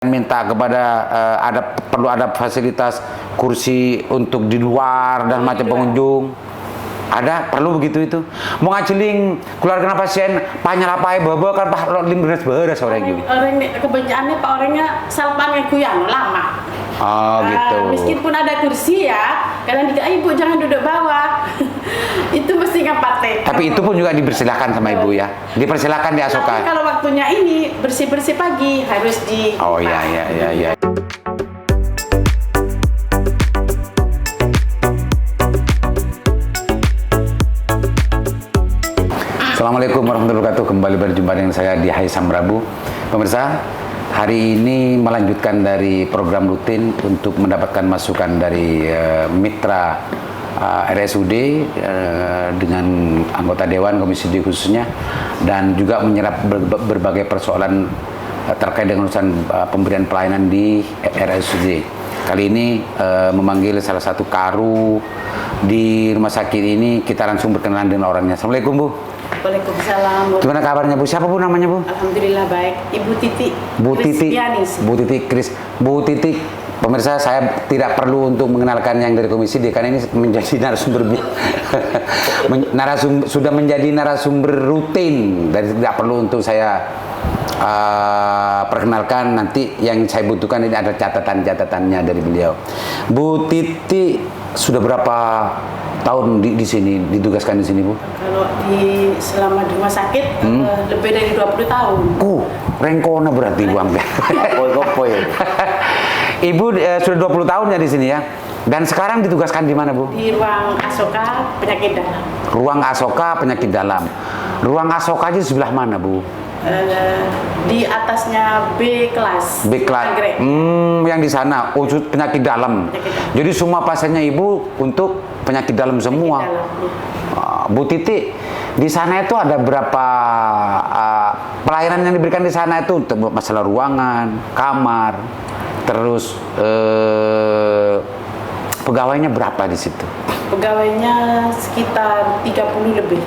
minta kepada perlu ada fasilitas kursi untuk di luar dan macam pengunjung. Ada perlu begitu itu. Mau ngajeling keluarga pasien panyalapai bawa kan Pak lo beres beres orang gitu. Orang kebanyakannya Pak orangnya salpangnya kuyang lama. Oh gitu. Meskipun ada kursi ya, kadang dikata ibu jangan duduk bawah. Itu mesti ngapate. Tapi itu pun juga dipersilakan sama ibu ya. Dipersilakan di Asoka. Tapi kalau waktunya ini bersih-bersih pagi harus di. Oh iya. Assalamualaikum warahmatullahi wabarakatuh. Kembali berjumpa dengan saya di Haisam Rabu. Pemirsa, hari ini melanjutkan dari program rutin untuk mendapatkan masukan dari mitra RSUD dengan anggota Dewan Komisi D khususnya, dan juga menyerap berbagai persoalan terkait dengan urusan pemberian pelayanan di RSUD. Kali ini memanggil salah satu karu di rumah sakit ini. Kita langsung berkenalan dengan orangnya. Assalamualaikum Bu. Waalaikumsalam. Gimana kabarnya Bu? Siapa Bu namanya Bu? Alhamdulillah baik. Ibu Titi. Bu Titi. Bu Titi Kris. Bu Titi. Pemirsa, saya tidak perlu untuk mengenalkan yang dari Komisi D karena ini menjadi narasumber sudah menjadi narasumber rutin, dan tidak perlu untuk saya perkenalkan. Nanti yang saya butuhkan ini ada catatan-catatannya dari beliau. Bu Titi sudah berapa tahun di sini, ditugaskan di sini Bu? Kalau selama di rumah sakit lebih dari 20 tahun. Rengkona berarti uang deh. Kopoy. Ibu sudah 20 tahun ya di sini ya. Dan sekarang ditugaskan di mana Bu? Di ruang Asoka penyakit dalam. Ruang Asoka penyakit dalam. Ruang Asoka di sebelah mana Bu? Di atasnya B kelas. B kelas. Yang di sana khusus penyakit dalam. Jadi semua pasiennya Ibu untuk penyakit dalam semua. Penyakit dalam, ya. Bu Titi, di sana itu ada berapa pelayanan yang diberikan di sana itu untuk masalah ruangan, kamar, terus pegawainya berapa di situ? Pegawainya sekitar 30 lebih.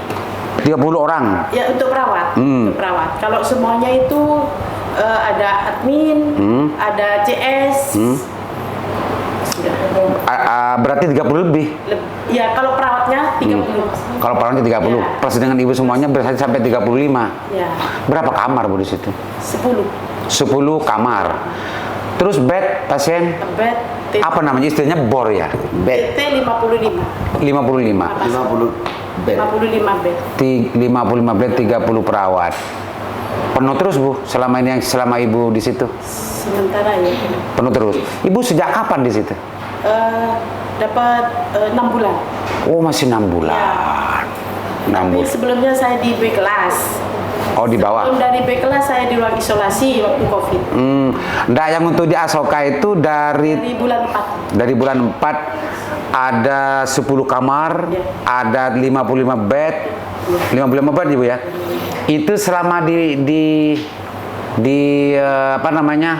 30 orang? Ya, untuk perawat. Untuk perawat. Kalau semuanya itu ada admin, ada CS. Sudah. Berarti 30 lebih? Ya, kalau perawatnya 30. Kalau perawatnya 30. Ya. Plus dengan ibu semuanya berarti sampai 35. Ya. Berapa kamar Bu di situ? 10. 10 kamar. Terus bed pasien? Bed. Apa namanya istilahnya bor ya? Bed. TT 55. 55. 55 bed. 55 bed, 30 perawat. Penuh terus Bu selama ini, selama Ibu di situ? Sementara ya. Penuh terus. Ibu sejak kapan di situ? Dapat 6 bulan. Oh, masih 6 bulan. Ya. 6 Tapi bulan. sebelumnya saya di B kelas. Oh, di bawah. Sebelum dari B kelas saya di ruang isolasi waktu Covid. Nah, yang untuk di Asoka itu dari bulan 4. Dari bulan 4 ada 10 kamar, ya. Ada 55 bed. Ya. 55 bed Ibu ya. Itu selama apa namanya?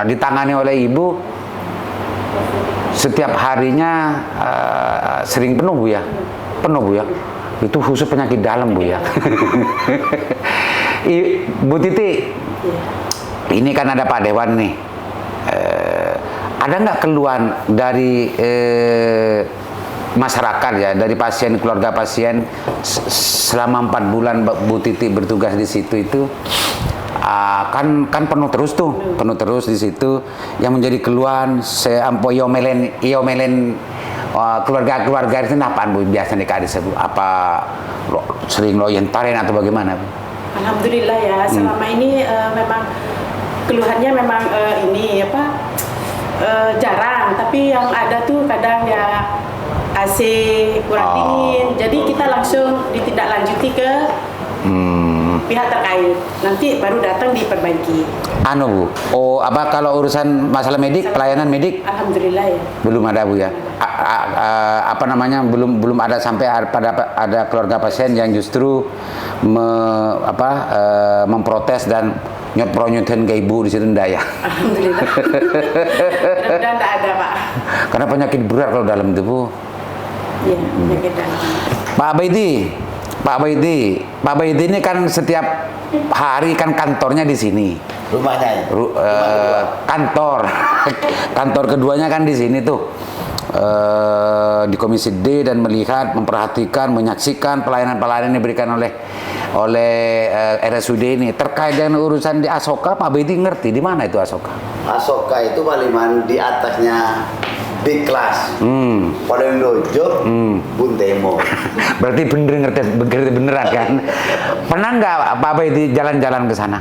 Ditangani oleh Ibu setiap harinya sering penuh Bu ya. Penuh Bu ya. Itu khusus penyakit dalam Bu ya. Bu Titi, ini kan ada Pak Dewan nih. Ada nggak keluhan dari masyarakat ya, dari pasien, keluarga pasien selama 4 bulan Bu Titi bertugas di situ itu kan penuh terus tuh, penuh terus di situ. Yang menjadi keluhan saya ampo iomelen keluarga itu apaan Bu biasanya dikasih Bu? Apa sering loyen paren atau bagaimana Bu? Alhamdulillah ya, selama ini memang keluhannya memang ini apa jarang, tapi yang ada tuh kadang ya AC kurang dingin, jadi kita langsung ditindaklanjuti ke pihak terkait, nanti baru datang diperbaiki. Bu, apa kalau urusan masalah medik, pelayanan medik? Alhamdulillah ya. Belum ada Bu ya. Apa namanya, belum ada sampai ada keluarga pasien yang justru memprotes dan nyot-nyotkan ke Ibu di situ ndak ya? Alhamdulillah. Mudah-mudahan tidak ada Pak. Karena penyakit berat kalau dalam itu Bu. Iya, penyakit dalam. Pak Baidi ini kan setiap hari kan kantornya di sini. Rumahnya ya? Kantor. Kantor keduanya kan di sini tuh. Di Komisi D, dan melihat, memperhatikan, menyaksikan pelayanan-pelayanan yang diberikan oleh RSUD ini terkait dengan urusan di Asoka. Pak Bedi ngerti di mana itu Asoka? Asoka itu Paliman di atasnya big class. Paling dojo, Buntemo. Berarti ngerti beneran kan? Pernah nggak Pak Bedi jalan-jalan ke sana?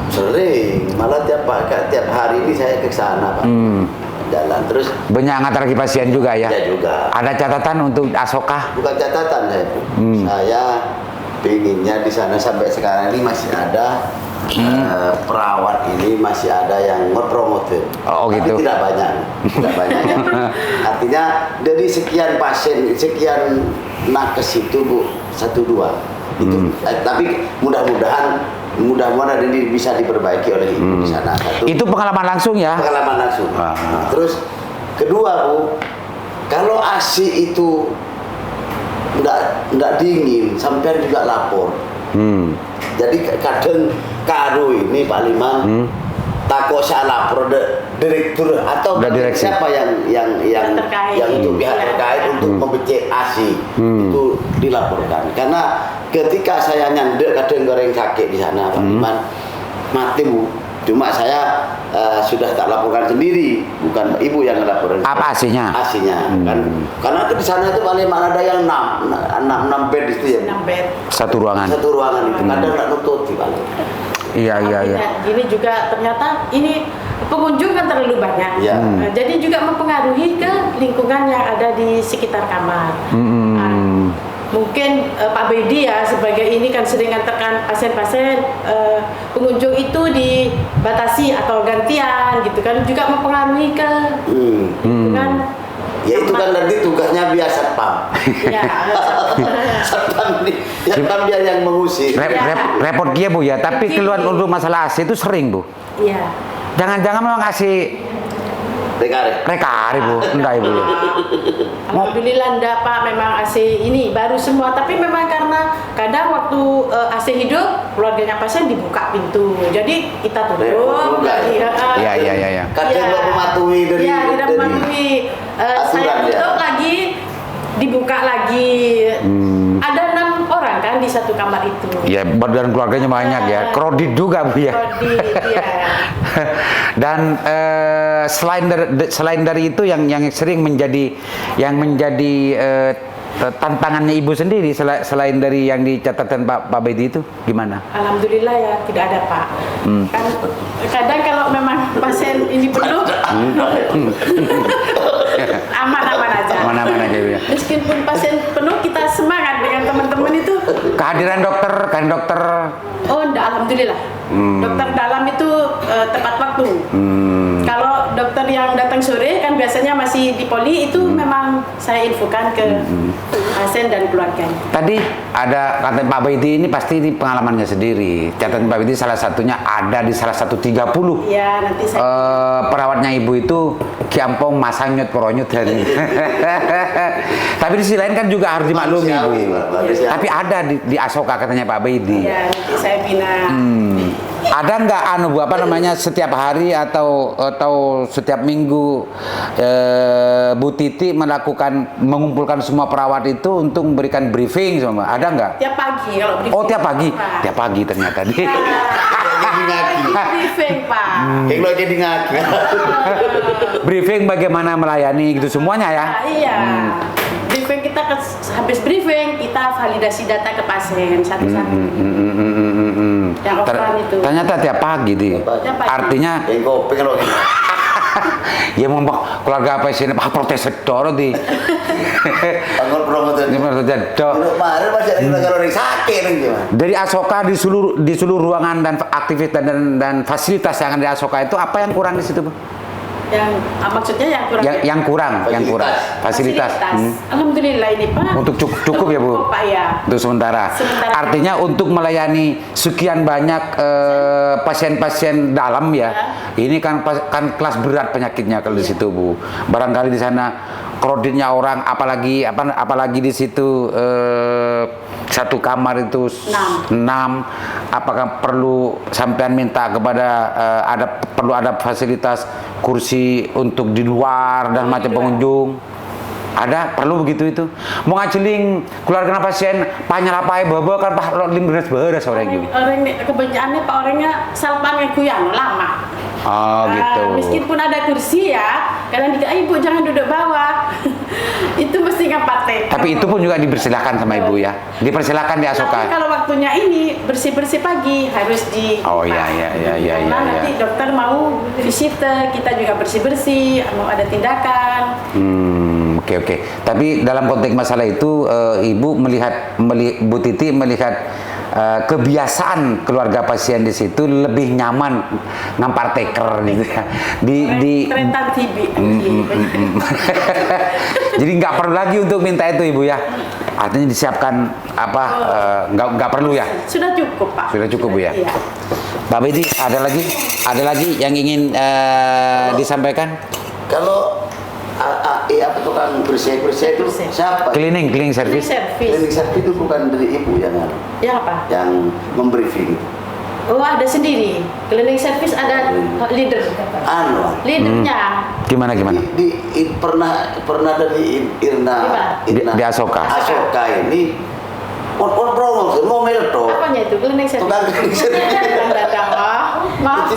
Sering, malah tiap hari ini saya ke sana, Pak. Jalan terus. Banyak ngantar lagi pasien juga ya? Ya juga. Ada catatan untuk Asoka? Bukan catatan saya, Bu. Saya pinginnya di sana sampai sekarang ini masih ada perawat ini masih ada yang ngepromote. Oh gitu. Tapi tidak banyak ya. Artinya dari sekian pasien, sekian nakes itu, Bu, 1-2 itu. Tapi mudah-mudahan ini bisa diperbaiki oleh ibu di sana. Itu pengalaman langsung ya? Pengalaman langsung. Terus kedua, Bu, kalau ASI itu enggak dingin, sampai juga lapor. Jadi kadang karo ini Pak Liman takut saya lapor direktur atau siapa yang untuk pihak terkait untuk membecek ASI itu dilaporkan. Karena ketika saya nyandek kadang goreng kakek di sana Pak Liman mati, Bu. Cuma saya sudah tak laporkan sendiri, bukan ibu yang laporkan. Apa ASI-nya? ASI-nya kan, karena di sana itu paling ada yang 6 bed itu ya. 6 bed. Satu ruangan itu kadang nggak nutup sih paling. Iya. Ini juga ternyata ini pengunjung kan terlalu banyak. Jadi juga mempengaruhi ke lingkungan yang ada di sekitar kamar. Mungkin Pak Bedi ya sebagai ini kan sering ngantarkan pasien-pasien, pengunjung itu dibatasi atau gantian gitu kan, juga mempengaruhi ke lingkungan. Ya itu kan nanti tugasnya biar satpam. Ya. Satpam dia yang mengusir. Repot dia, Bu ya. Tapi keluar untuk masalah ASI itu sering, Bu. Iya. Jangan-jangan memang ASI rekare, Bu. Enggak, Ibu. Alhamdulillah enggak, Pak. Memang AC ini baru semua, tapi memang karena kadang waktu AC hidup keluarganya pasien dibuka pintu. Jadi kita tutup. Iya. Kadang tidak mematuhi dari. Iya, tidak mematuhi. Saya tutup lagi, dibuka lagi. Ada 6 orang kan di satu kamar itu. Iya, dan keluarganya banyak ya. Kredit juga, Bu ya. Kredit, iya. Dan selain dari itu yang sering menjadi tantangannya Ibu sendiri selain dari yang dicatatkan Pak Bedi itu gimana? Alhamdulillah ya tidak ada, Pak. Kan kadang kalau memang pasien ini penuh aman-aman aja. Aman-aman aja ya. Meskipun pasien penuh kita semangat dengan teman-teman itu. Kehadiran dokter. Oh, enggak, alhamdulillah. Dokter dalam itu tepat waktu. Kalau dokter yang datang sore kan biasanya masih di poli itu memang saya infokan ke pasien dan keluarganya. Tadi ada kata Pak Bedi ini pasti ini pengalamannya sendiri. Catatan Pak Bedi salah satunya ada di salah satu 30. Iya, nanti saya perawatnya Ibu itu kiampong masang nyut poronyut dari. Tapi di sisi lain kan juga harus dimaklumi, Bu. Tapi ada di Asoka katanya Pak Bedi. Iya, nanti saya bina. Ada nggak Bu, apa namanya, setiap hari atau setiap minggu Bu Titi mengumpulkan semua perawat itu untuk memberikan briefing sama, ada nggak? Tiap pagi kalau briefing. Oh, tiap pagi. Tiap pagi ternyata nih. Briefing, Pak. Kayak jadi ngaki. Briefing bagaimana melayani gitu semuanya ya. Iya. Briefing kita habis briefing kita validasi data ke pasien satu-satu. Yang offline itu. Ternyata tiap pagi di. Artinya kopi kalau ya mau keluarga pasien Pak protes doro di. Anggur promotor. Kemarin masih ada kalau sakit gimana? Dari Asoka di seluruh ruangan dan aktivitas dan fasilitas yang ada di Asoka itu apa yang kurang di situ, Bu? Maksudnya yang kurang? Yang kurang fasilitas. Alhamdulillah ini, Pak. Untuk cukup ya, Bu. Pak ya. Untuk sementara. Artinya untuk melayani sekian banyak pasien-pasien dalam ya. Ini kan kelas berat penyakitnya kalau di situ, Bu. Barangkali di sana kreditnya orang apalagi di situ satu kamar itu 6. Apakah perlu sampean minta kepada perlu ada fasilitas kursi untuk di luar dan macam pengunjung? Ada, perlu begitu itu. Mau ngajeling keluarga pasien panyalapai bawa kan Pak lim beres orang gitu. Orang kebanyakannya Pak orangnya salpangnya kuyang lama. Oh gitu. Meskipun ada kursi ya, kadang juga ibu jangan duduk bawah. Itu mesti ngapate. Tapi itu pun juga dipersilakan sama ibu ya. Dipersilakan di Tapi Asoka. kalau waktunya ini bersih-bersih pagi harus di. Oh iya. Karena nanti dokter mau visit, kita juga bersih-bersih, mau ada tindakan. Oke. Tapi dalam konteks masalah itu, ibu Bu Titi melihat kebiasaan keluarga pasien di situ lebih nyaman ngampar teker gitu ya. Rentan TB. Jadi nggak perlu lagi untuk minta itu ibu ya. Artinya disiapkan apa? Nggak perlu ya. Sudah cukup Pak. Sudah cukup Bu ya. Iya. Pak Bedi, ada lagi yang ingin disampaikan? Kalau apa tukang bersih itu siapa? Cleaning service. Cleaning service itu bukan dari ibu yang Yang apa? yang membriefing. Oh ada sendiri. Cleaning service ada leader. Leadernya. Gimana? Pernah dari Irna Di Asoka. Asoka ini promo ngomel toh. Apanya itu cleaning service? Tukang cleaning service. Maaf.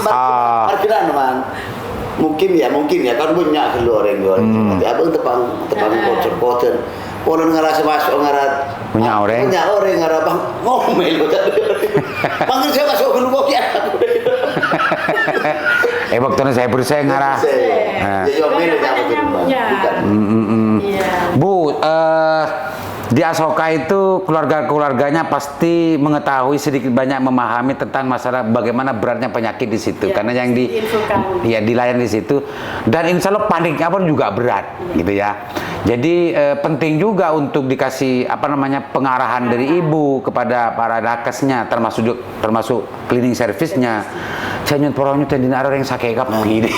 Parkiran man. Mungkin ya kan banyak goreng. Nanti abang tepang kotor. Orang ngerasa masuk Punya orang ngarah bang ngomel. Panggil saya masuk dulu kok ya. Waktu saya berusaha ngarah. Ya ngomel Bu, di Asoka itu keluarganya pasti mengetahui sedikit banyak memahami tentang masalah bagaimana beratnya penyakit di situ, karena yang dilayani di situ, dan insya Allah paniknya pun juga berat, gitu ya. Jadi penting juga untuk dikasih pengarahan dari ibu kepada para nakesnya, termasuk cleaning service-nya. Saya nyuruh tadi ada yang sakit gini.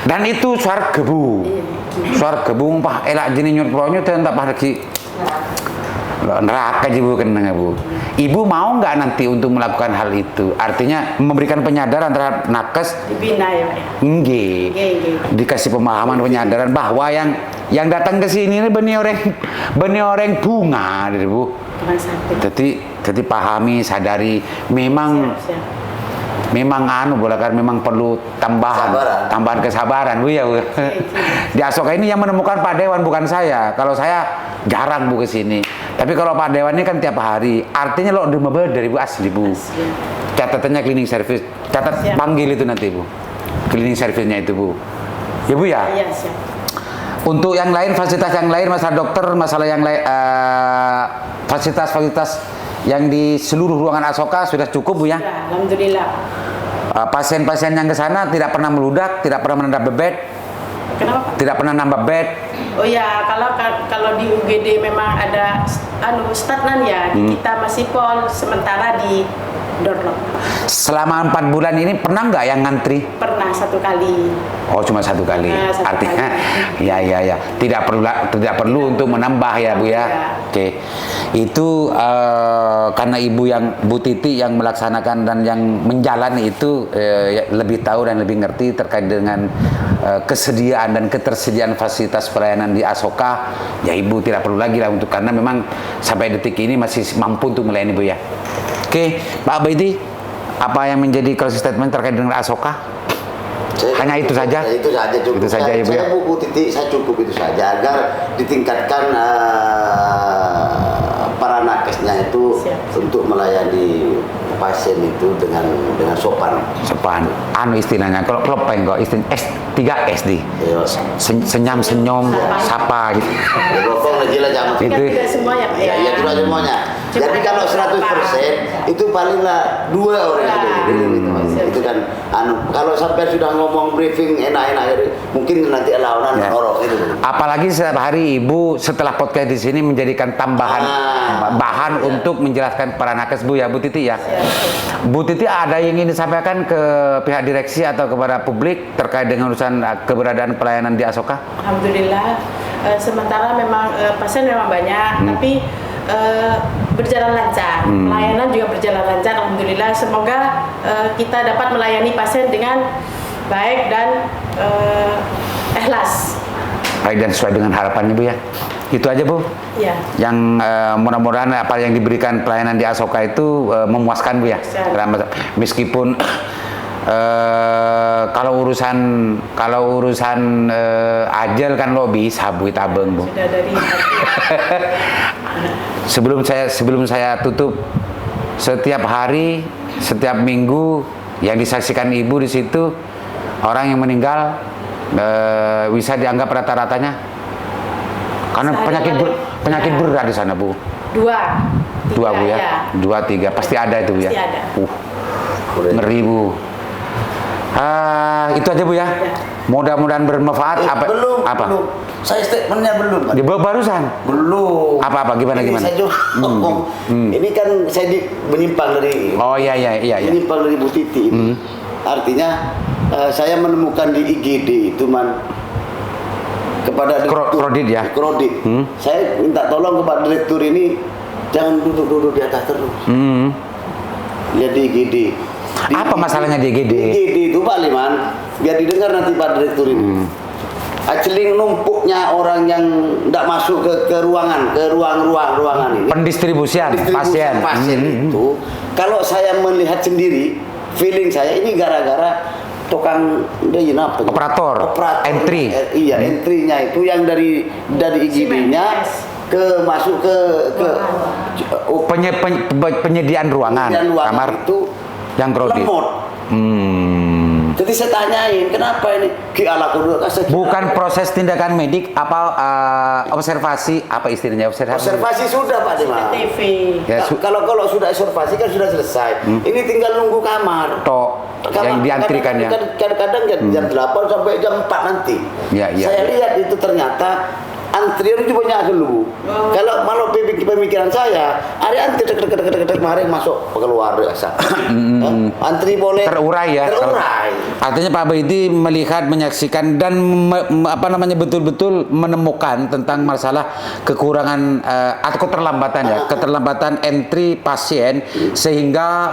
Dan itu suara gebu. Suara gebung Pak elak jenis nyuruh tak lagi neraka Bu kena Bu. Ibu mau nggak nanti untuk melakukan hal itu? Artinya memberikan penyadaran terhadap nakes. Dibina ya Pak. Nggih. Dikasih pemahaman penyadaran bahwa yang datang ke sini ini benih orang bunga, Bu. Jadi pahami, sadari memang memang perlu tambahan kesabaran Bu ya Bu. Di Asoka ini yang menemukan Pak Dewan bukan saya. Kalau saya jarang Bu ke sini. Tapi kalau Pak Dewan ini kan tiap hari. Artinya lo udah dari Bu asli Bu. Catatannya cleaning service. Panggil itu nanti Bu. Cleaning service-nya itu Bu. Ya Bu ya. Iya siap. Untuk yang lain, fasilitas yang lain, masalah dokter, masalah yang lain, fasilitas yang di seluruh ruangan Asoka sudah cukup Bu ya? Ya, alhamdulillah. Pasien-pasien yang ke sana tidak pernah meludak, tidak pernah menambah bed. Kenapa Pak? Tidak pernah nambah bed. Oh ya, kalau di UGD memang ada stagnan ya, di kita masih pol sementara di Dorlop. Selama 4 bulan ini pernah nggak yang ngantri? Pernah 1 kali. Oh, cuma 1 kali. Artinya, ya. Tidak perlu untuk menambah ya Bu ya. Oke. Itu karena Bu Titi yang melaksanakan dan yang menjalani itu lebih tahu dan lebih ngerti terkait dengan kesediaan dan ketersediaan fasilitas pelayanan di Asoka. Ya Ibu tidak perlu lagi lah karena memang sampai detik ini masih mampu untuk melayani Bu ya. Oke, Pak Baiti, apa yang menjadi closing statement terkait dengan Asoka? Hanya itu saja. Itu saja cukup. Itu saja Ibu ya. Bu Titi, saya cukup itu saja agar ditingkatkan para nakesnya itu untuk melayani pasien itu dengan sopan. Istilahnya kalau klopeng kok S3 SD. Senyum sapa gitu. Itu semuanya Pak ya. Ya tidak semuanya. Jadi kalau 100% itu palinglah 2 orang itu kan kalau sampai sudah ngomong briefing enak-enak mungkin nanti lawanan horor itu. Apalagi setiap hari Ibu setelah podcast di sini menjadikan tambahan bahan untuk menjelaskan para nakes Bu ya Bu Titi ya. Bu Titi ada yang ingin disampaikan ke pihak direksi atau kepada publik terkait dengan urusan keberadaan pelayanan di Asoka? Alhamdulillah sementara memang pasien memang banyak tapi berjalan lancar. Pelayanan juga berjalan lancar, alhamdulillah. Semoga kita dapat melayani pasien dengan baik dan ikhlas. Baik dan sesuai dengan harapannya Bu ya. Itu aja Bu. Ya. Yang mudah-mudahan apa yang diberikan pelayanan di Asoka itu memuaskan Bu ya. Meskipun kalau urusan ajal kan lo bisa Bu tabeng Bu. Sudah dari Sebelum saya tutup, setiap hari, setiap minggu yang disaksikan Ibu di situ orang yang meninggal bisa dianggap rata-ratanya karena penyakit berat di sana Bu. Dua Bu ya. 2, 3 pasti ada itu Bu ya. Pasti ada. Ngeri Bu. Itu aja Bu ya. Mudah-mudahan bermanfaat. Belum. Saya statementnya belum. Di barusan. Belum. Apa gimana? Saya juga ngomong. Ini kan saya menyimpang dari. Oh iya. Menyimpang dari Bu Titi ini. Artinya saya menemukan di IGD itu kepada Krodit ya. Krodit. Saya minta tolong kepada direktur ini jangan duduk di atas terus. Lihat di IGD. Apa masalahnya di IGD? IGD itu Pak Liman, biar didengar nanti Pak Direktur ini. Celing numpuknya orang yang tidak masuk ke ruangan ini. Pendistribusian pasien itu. Kalau saya melihat sendiri, feeling saya ini gara-gara tukang operator entry. Iya, entry-nya itu yang dari IGD-nya masuk ke penyediaan ruangan kamar itu yang krodit. Jadi saya tanyain kenapa ini bukan proses tindakan medik apa observasi apa istilahnya observasi sudah Pak Dimas. TV. Ya, kalau sudah observasi kan sudah selesai. Ini tinggal nunggu kamar. Yang diantrikan ya. Kadang-kadang jam 8 sampai jam 4 nanti. Ya. Saya lihat itu ternyata antrian itu banyak dulu. Kalau malah pemikiran saya, ada antri kemarin masuk keluar biasa. Antri boleh terurai ya. Terurai. Artinya Pak Baidi melihat, menyaksikan dan betul-betul menemukan tentang masalah kekurangan atau keterlambatan ya, keterlambatan entry pasien sehingga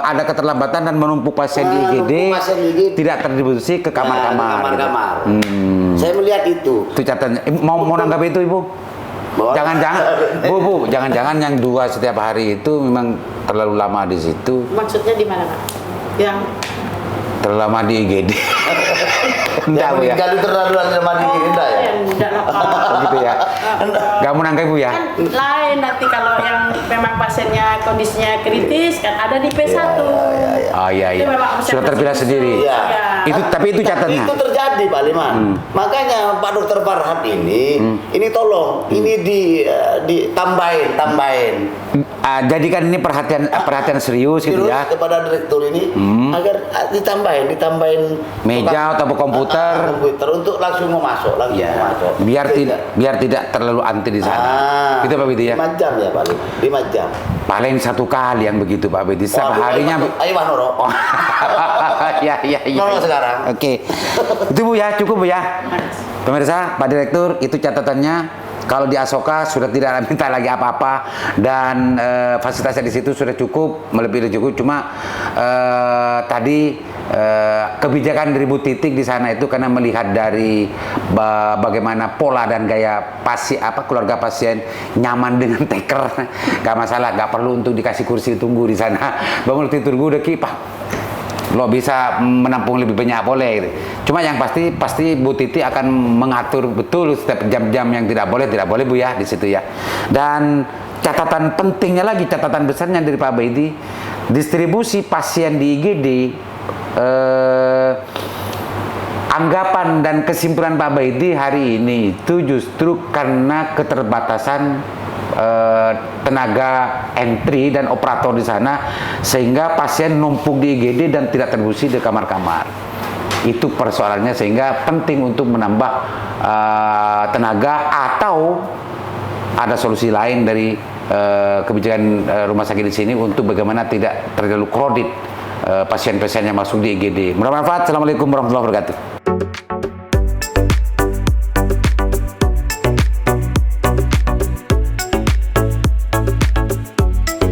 ada keterlambatan dan menumpuk pasien di IGD tidak terdistribusi ke kamar-kamar. Saya melihat itu. Itu catatannya. Mau nanggapi itu Ibu? Jangan-jangan, Bu, jangan-jangan yang 2 setiap hari itu memang terlalu lama di situ. Maksudnya di mana Pak? Yang terlalu lama di IGD. Enggak Bu ya. Kalau terlalu lama di IGD enggak ya? Enggak lah. Begitu ya. Enggak mau nanggapi Bu ya? Kan lain nanti kalau yang memang pasiennya kondisinya kritis kan ada di P1. Oh iya. Sudah terpilah sendiri. Iya. Tapi itu catatannya. Itu terjadi Pak Liman. Makanya Pak Dokter Farhad ini tolong ini ditambahin. Jadikan ini perhatian serius gitu ya. Kepada direktur ini agar ditambahin meja atau komputer untuk langsung mau masuk biar tidak terlalu antri di sana. Gitu Pak Bidi ya. 5 jam ya Pak. 5 jam. Paling 1 kali yang begitu Pak Bidi. Setiap harinya. Ayo Pak Noro. Iya. Noro sekarang. Oke. Itu Bu ya, cukup Bu ya. Pemirsa, Pak Direktur, itu catatannya. Kalau di Asoka sudah tidak minta lagi apa-apa dan fasilitasnya di situ sudah cukup, melebihi cukup. Cuma tadi kebijakan dari Bu Titik di sana itu karena melihat dari bagaimana pola dan gaya keluarga pasien nyaman dengan teker, nggak masalah, nggak perlu untuk dikasih kursi tunggu di sana. Bangun tunggu udah kipah. Lo bisa menampung lebih banyak boleh gitu. Cuma yang pasti Bu Titi akan mengatur betul setiap jam-jam yang tidak boleh Bu ya di situ ya. Dan catatan pentingnya lagi, catatan besarnya dari Pak Baidi, distribusi pasien di IGD, anggapan dan kesimpulan Pak Baidi hari ini itu justru karena keterbatasan tenaga entry dan operator di sana sehingga pasien numpuk di IGD dan tidak terdistribusi di kamar-kamar. Itu persoalannya sehingga penting untuk menambah tenaga atau ada solusi lain dari kebijakan rumah sakit di sini untuk bagaimana tidak terlalu kredit pasien-pasien yang masuk di IGD. Bermanfaat. Assalamualaikum warahmatullahi wabarakatuh.